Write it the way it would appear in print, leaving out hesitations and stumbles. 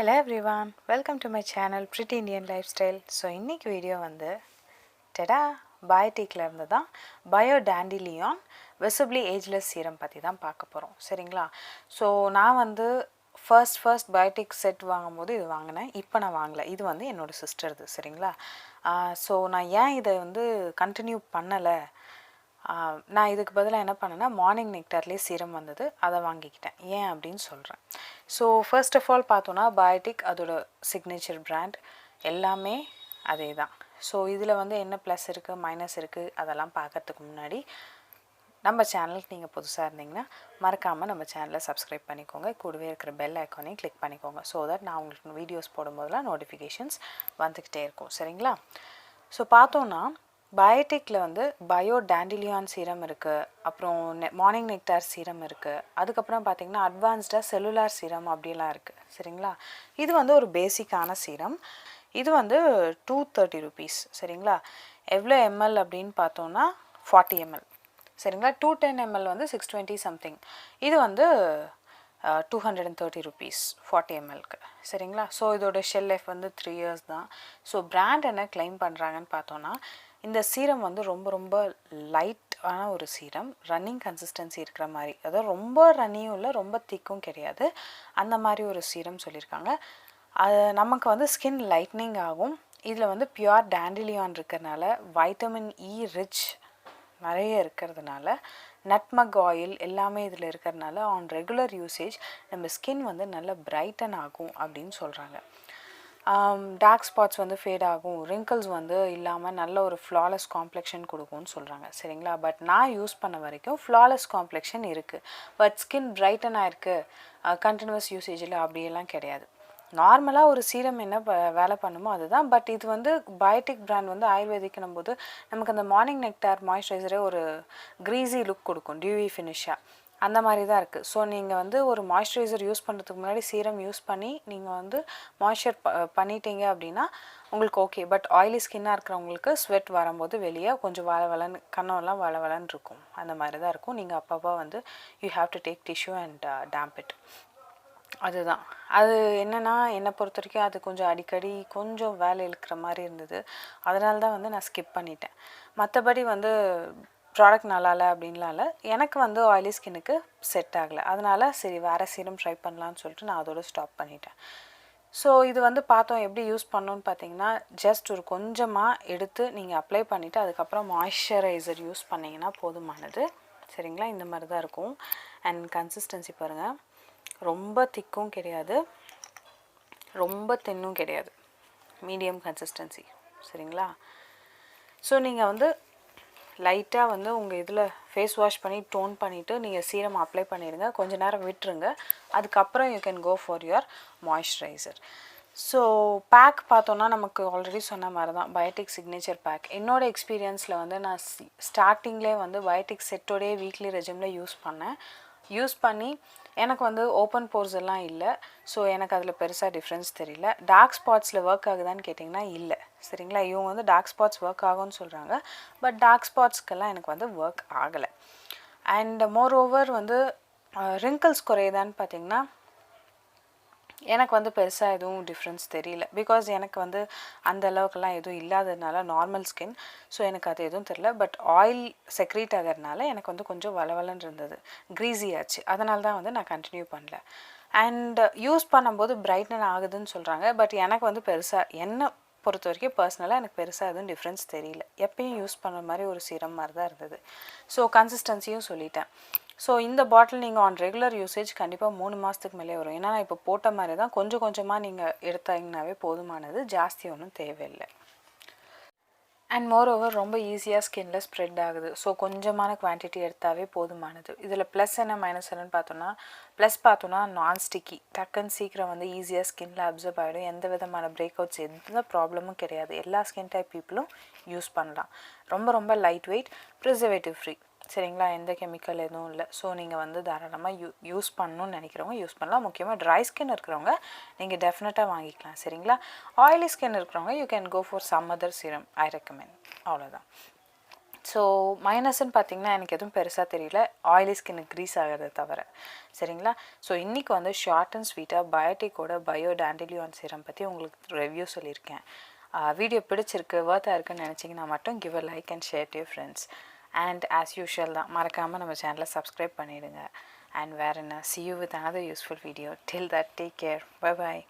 Hello everyone, welcome to my channel Pretty Indian Lifestyle. So இன்னைக்கு video வந்து டடா பயோட்டிக்ல இருந்து தான் Bio Dandelion visibly ageless serum பற்றி தான் பார்க்க போகிறோம். சரிங்களா? ஸோ நான் வந்து ஃபர்ஸ்ட் பயோட்டிக் செட் வாங்கும்போது இது வாங்கினேன். இப்போ நான் வாங்கலை. இது வந்து என்னோடய சிஸ்டர்து. சரிங்களா? ஸோ நான் ஏன் இதை வந்து கண்டினியூ பண்ணலை, நான் இதுக்கு பதிலாக என்ன பண்ணேன்னா மார்னிங் நெக்டார்லேயே சீரம் வந்தது, அதை வாங்கிக்கிட்டேன். ஏன் அப்படின்னு சொல்கிறேன். ஸோ ஃபர்ஸ்ட் ஆஃப் ஆல் பார்த்தோன்னா பயோட்டிக் அதோட சிக்னேச்சர் பிராண்ட் எல்லாமே அதே தான். ஸோ இதில் வந்து என்ன ப்ளஸ் இருக்குது மைனஸ் இருக்குது அதெல்லாம் பார்க்கறதுக்கு முன்னாடி நம்ம சேனலுக்கு நீங்கள் புதுசாக இருந்தீங்கன்னா மறக்காமல் நம்ம சேனலை சப்ஸ்கிரைப் பண்ணிக்கோங்க. கூடவே இருக்கிற பெல் ஐக்கானையும் கிளிக் பண்ணிக்கோங்க. ஸோ தட் நான் உங்களுக்கு வீடியோஸ் போடும்போதெல்லாம் நோட்டிஃபிகேஷன்ஸ் வந்துக்கிட்டே இருக்கும். சரிங்களா? ஸோ பார்த்தோன்னா பயோட்டிக்கில் வந்து பயோ டேண்டிலியான் சீரம் இருக்குது, அப்புறம் மார்னிங் நெக்டார் சீரம் இருக்குது, அதுக்கப்புறம் பார்த்திங்கன்னா அட்வான்ஸ்டாக செல்லுலார் சீரம் அப்படிலாம் இருக்குது. சரிங்களா? இது வந்து ஒரு பேசிக்கான சீரம். இது வந்து 230 rupees. சரிங்களா? எவ்வளோ எம்எல் அப்படின்னு பார்த்தோன்னா 40 ml. சரிங்களா? 210 ml வந்து 620 சம்திங். இது வந்து 230 rupees 40 mlக்கு. சரிங்களா? ஸோ இதோட ஷெல் லைஃப் வந்து 3 years தான். ஸோ பிராண்ட் என்ன கிளைம் பண்ணுறாங்கன்னு பார்த்தோன்னா இந்த சீரம் வந்து ரொம்ப லைட்டான ஒரு சீரம், ரன்னிங் கன்சிஸ்டன்சி இருக்கிற மாதிரி, அதாவது ரொம்ப ரன்னியும் இல்லை ரொம்ப திக்கும் கிடையாது, அந்த மாதிரி ஒரு சீரம் சொல்லியிருக்காங்க. அது நமக்கு வந்து ஸ்கின் லைட்னிங் ஆகும். இதில் வந்து பியூர் டேண்டிலியான் இருக்கிறதுனால வைட்டமின் இ ரிச் நிறைய இருக்கிறதுனால நட்மக் ஆயில் எல்லாமே இதில் இருக்கிறதுனால ஆன் ரெகுலர் யூசேஜ் நம்ம ஸ்கின் வந்து நல்ல பிரைட்டன் ஆகும் அப்படின்னு சொல்கிறாங்க. டார்க் ஸ்பாட்ஸ் வந்து ஃபேட் ஆகும், ரிங்கிள்ஸ் வந்து இல்லாமல் நல்ல ஒரு ஃப்ளாலெஸ் காம்ப்ளெக்ஷன் கொடுக்கும்னு சொல்கிறாங்க. சரிங்களா? பட் நான் யூஸ் பண்ண வரைக்கும் ஃப்ளாலெஸ் காம்ப்ளெக்ஷன் இருக்குது, பட் ஸ்கின் பிரைட்டனாக இருக்குது கண்டினியூஸ் யூசேஜில் அப்படியெல்லாம் கிடையாது. நார்மலாக ஒரு சீரம் என்ன வேலை பண்ணுமோ அதுதான். பட் இது வந்து பயோட்டிக் பிராண்ட் வந்து ஆயுர்வேதிக்குன்னும் போது நமக்கு அந்த மார்னிங் நெக்டார் மாய்ஸ்சரைசரே ஒரு க்ரீஸி லுக் கொடுக்கும், டியூவி ஃபினிஷாக, அந்த மாதிரி தான் இருக்குது. ஸோ நீங்கள் வந்து ஒரு மாய்ஸ்சரைசர் யூஸ் பண்ணுறதுக்கு முன்னாடி சீரம் யூஸ் பண்ணி நீங்கள் வந்து மாய்ஸ்சர் பண்ணிட்டீங்க அப்படின்னா உங்களுக்கு ஓகே. பட் ஆயிலி ஸ்கின்னாக இருக்கிறவங்களுக்கு ஸ்வெட் வரும்போது வெளியே கொஞ்சம் வளன்னு கண்ணெல்லாம் வளன்னு இருக்கும், அந்த மாதிரி தான் இருக்கும். நீங்கள் அப்பப்போ வந்து you have to take tissue and damp it. அதுதான் அது. என்னென்னா என்னை பொறுத்த வரைக்கும் அது கொஞ்சம் அடிக்கடி கொஞ்சம் வேலை இழுக்கிற மாதிரி இருந்தது, அதனால தான் வந்து நான் ஸ்கிப் பண்ணிட்டேன். மற்றபடி வந்து ப்ராடக்ட் நல்லா இல்லை அப்படின்லாம் இல்லை, எனக்கு வந்து ஆயிலி ஸ்கின்னுக்கு செட் ஆகலை, அதனால் சரி வேறு சீரம் ட்ரை பண்ணலான்னு சொல்லிட்டு நான் அதோட ஸ்டாப் பண்ணிட்டேன். ஸோ இது வந்து பார்த்தோம் எப்படி யூஸ் பண்ணணுன்னு பார்த்தீங்கன்னா ஜஸ்ட் ஒரு கொஞ்சமாக எடுத்து நீங்கள் அப்ளை பண்ணிவிட்டு அதுக்கப்புறம் மாய்ஸ்சரைசர் யூஸ் பண்ணிங்கன்னா போதுமானது. சரிங்களா? இந்த மாதிரி தான் இருக்கும். அண்ட் கன்சிஸ்டன்சி பாருங்கள், ரொம்ப திக்கும் கிடையாது ரொம்ப தின்னும் கிடையாது, மீடியம் கன்சிஸ்டன்சி. சரிங்களா? ஸோ நீங்கள் வந்து லைட்டாக வந்து உங்கள் இதில் ஃபேஸ் வாஷ் பண்ணி டோன் பண்ணிவிட்டு நீங்கள் சீரம் அப்ளை பண்ணிடுங்க, கொஞ்சம் நேரம் விட்டுருங்க, அதுக்கப்புறம் you can go for your moisturiser. So pack பார்த்தோன்னா நமக்கு ஆல்ரெடி சொன்ன மாதிரி தான் பயோட்டிக் சிக்னேச்சர் பேக். என்னோடய எக்ஸ்பீரியன்ஸில் வந்து நான் ஸ்டார்டிங்லேயே வந்து பயோட்டிக் செட்டோடையே வீக்லி ரெஜிமில் யூஸ் பண்ணி எனக்கு வந்து ஓப்பன் போர்ஸ் எல்லாம் இல்லை. ஸோ எனக்கு அதில் பெருசாக டிஃப்ரென்ஸ் தெரியல. டார்க் ஸ்பாட்ஸில் ஒர்க் ஆகுதான்னு கேட்டிங்கன்னா இல்லை. சரிங்களா? இவங்க வந்து டார்க் ஸ்பாட்ஸ் ஒர்க் ஆகும்னு சொல்கிறாங்க, பட் டார்க் ஸ்பாட்ஸ்க்கெல்லாம் எனக்கு வந்து ஒர்க் ஆகலை. அண்ட் மோர் ஓவர் வந்து ரிங்கிள்ஸ் குறையுதான்னு பார்த்திங்கன்னா எனக்கு வந்து பெருசாக எதுவும் டிஃப்ரென்ஸ் தெரியல. பிகாஸ் எனக்கு வந்து அந்த அளவுக்குலாம் எதுவும் இல்லாததுனால நார்மல் ஸ்கின், ஸோ எனக்கு அது எதுவும் தெரியல. பட் ஆயில் செக்ரீட் ஆகிறதுனால எனக்கு வந்து கொஞ்சம் வளவலன்னு இருந்தது, க்ரீஸி ஆச்சு, அதனால தான் வந்து நான் கண்டினியூ பண்ணல. அண்ட் யூஸ் பண்ணும்போது பிரைட்டன் ஆகுதுன்னு சொல்கிறாங்க, பட் எனக்கு வந்து பெருசாக என்னை பொறுத்த வரைக்கும் பர்சனலாக எனக்கு பெருசாக எதுவும் டிஃப்ரென்ஸ் தெரியல. எப்பயும் யூஸ் பண்ணுற மாதிரி ஒரு சீரம் மாதிரி தான் இருந்தது. ஸோ கன்சிஸ்டன்சியும் சொல்லிட்டேன். ஸோ இந்த பாட்டில் நீங்கள் ஆன் ரெகுலர் யூசேஜ் கண்டிப்பாக 3 மாதத்துக்கு மேலே வரும். ஏன்னா நான் இப்போ போட்ட மாதிரி தான் கொஞ்சமாக நீங்கள் எடுத்தாங்கனாவே போதுமானது, ஜாஸ்தி ஒன்றும் தேவையில்லை. அண்ட் மோர் ஓவர் ரொம்ப ஈஸியாக ஸ்கின்ல ஸ்ப்ரெட் ஆகுது. ஸோ கொஞ்சமான குவான்டிட்டி எடுத்தாவே போதுமானது. இதில் ப்ளஸ் என்ன மைனஸ் என்னன்னு பார்த்தோன்னா நான் ஸ்டிக்கி, டக்குன்னு சீக்கிரம் வந்து ஈஸியாக ஸ்கின்ல அப்சர்வ் ஆகிடும், எந்த விதமான பிரேக் அவுட்ஸ் எந்த ப்ராப்ளமும் கிடையாது, எல்லா ஸ்கின் டைப் பீப்புளும் யூஸ் பண்ணலாம். ரொம்ப லைட் வெயிட், ப்ரிசர்வேட்டிவ் ஃப்ரீ. சரிங்களா? எந்த கெமிக்கல் எதுவும் இல்லை. ஸோ நீங்கள் வந்து தாராளமாக யூஸ் பண்ணணும்னு நினைக்கிறவங்க யூஸ் பண்ணலாம். முக்கியமாக ட்ரை ஸ்கின் இருக்கிறவங்க நீங்கள் டெஃபினட்டாக வாங்கிக்கலாம். சரிங்களா? ஆயிலி ஸ்கின் இருக்கிறவங்க you can go for some other serum I recommend. அவ்வளோதான். ஸோ மைனஸ்ன்னு பார்த்தீங்கன்னா எனக்கு எதுவும் பெருசாக தெரியல, ஆயிலி ஸ்கின்னு க்ரீஸ் ஆகிறத தவிர. சரிங்களா? ஸோ இன்றைக்கி வந்து ஷார்ட் அண்ட் ஸ்வீட்டாக பயோட்டிக்கோட பயோ டேண்டிலியான் சீரம் பற்றி உங்களுக்கு ரிவ்யூ சொல்லியிருக்கேன். வீடியோ பிடிச்சிருக்கு, வர்த்தாக இருக்குன்னு நினச்சிங்கன்னா மட்டும் give a like and share to your friends. And as usual தான், மறக்காமல் நம்ம சேனலை சப்ஸ்கிரைப் பண்ணிவிடுங்க. அண்ட் வேறு என்ன, see you with another useful video. Till that, take care. Bye bye.